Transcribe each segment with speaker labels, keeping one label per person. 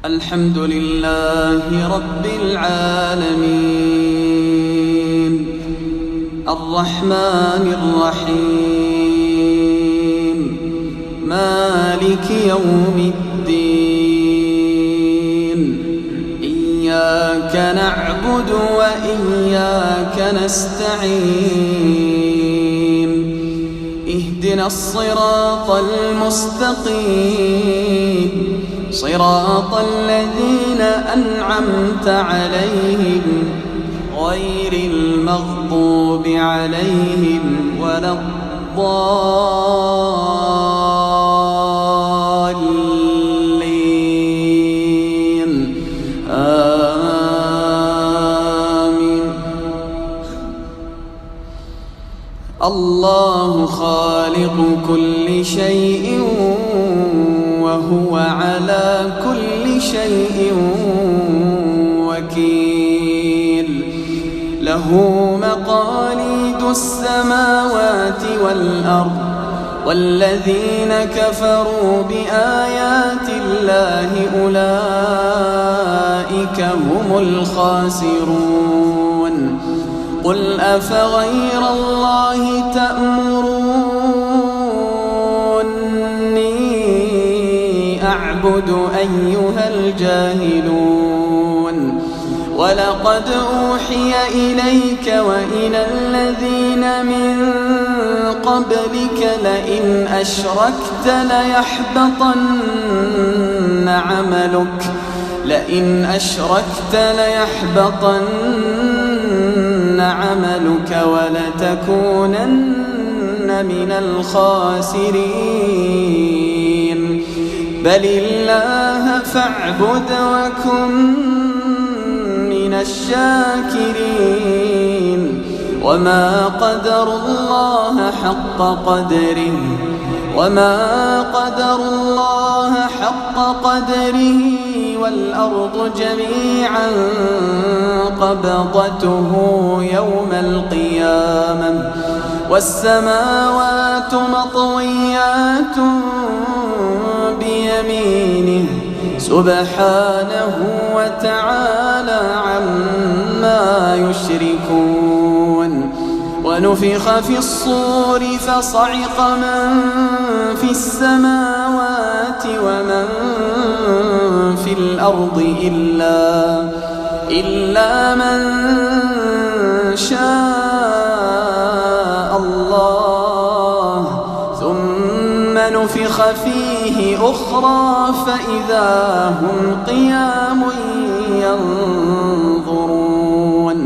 Speaker 1: الحمد لله رب العالمين الرحمن الرحيم مالك يوم الدين إياك نعبد وإياك نستعين اهدنا الصراط المستقيم صراط الذين أنعمت عليهم غير المغضوب عليهم ولا الضالين آمين. الله خالق كل شيء وهو على كل شيء وكيل له مقاليد السماوات والأرض والذين كفروا بآيات الله أولئك هم الخاسرون. قل أفغير الله تأمروني أعبد أيها الجاهلون؟ ولقد أوحي إليك وإلى الذين من قبلك لئن أشركت ليحبطن عملك ولتكونن من الخاسرين. بل الله فاعبد وكن من الشاكرين. وما قدر الله حق قدره والأرض جميعا قبضته يوم القيامة والسماوات مطويات بيمينه سبحانه وتعالى عما يشركون. ونفخ في الصور فصعق من في السماوات ومن في الأرض إلا من شاء الله ثم نفخ فيه أخرى فإذا هم قيام ينظرون.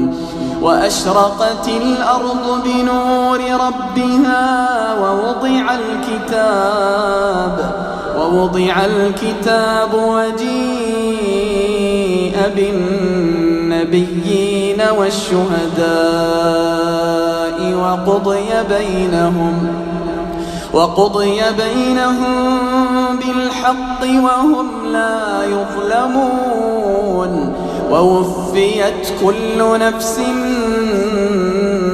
Speaker 1: وأشرقت الأرض بنور ربها ووضع الكتاب وجيء بالنبيين والشهداء وقضي بينهم بالحق وهم لا يظلمون. ووفيت كل نفس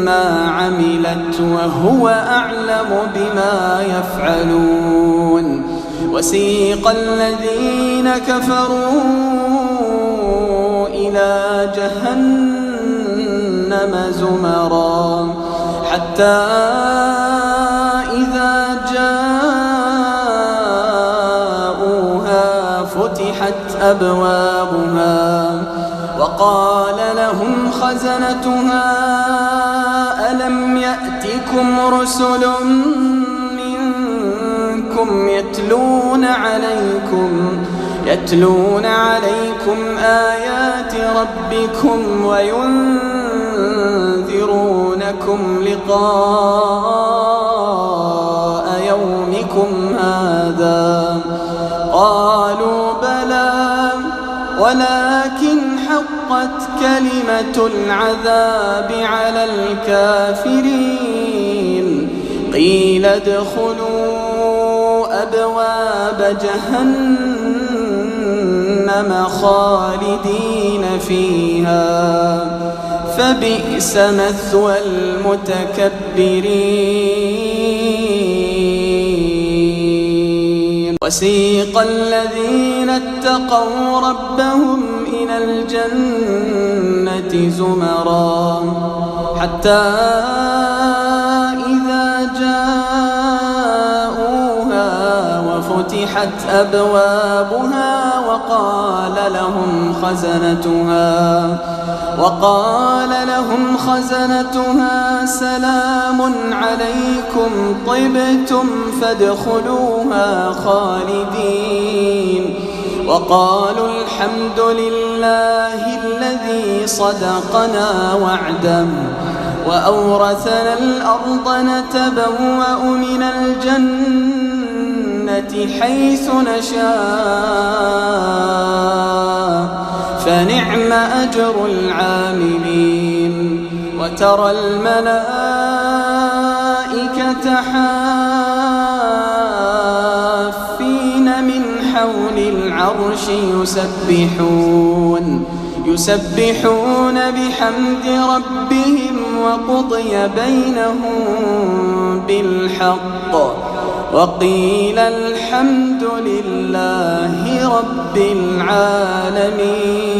Speaker 1: ما عملت وهو أعلم بما يفعلون. وسيق الذين كفروا إلى جهنم زمرا حتى إذا جاءوها فتحت أبوابها وقال لهم خزنتها ألم يأتكم رسل منكم يتلون عليكم آيات ربكم وينذرونكم لقاء يومكم هذا؟ قالوا بلى ولكن حقت كلمة العذاب على الكافرين. قيل ادخلوا أبواب جهنم خالدين فيها فبئس مثوى المتكبرين. وسيق الذين اتقوا ربهم إلى الجنة زمرا حتى إذا جاءوها وفتحت أبوابها وقال لهم خزنتها سلام عليكم طبتم فادخلوها خالدين وقالوا الحمد لله الذي صدقنا وعده وأورثنا الأرض نتبوأ من الجنة حيث نشاء فنعم أجر العاملين وترى الملائكة حافين من حول العرش يسبحون بحمد ربهم وقضي بينهم بالحق وقيل الحمد لله رب العالمين.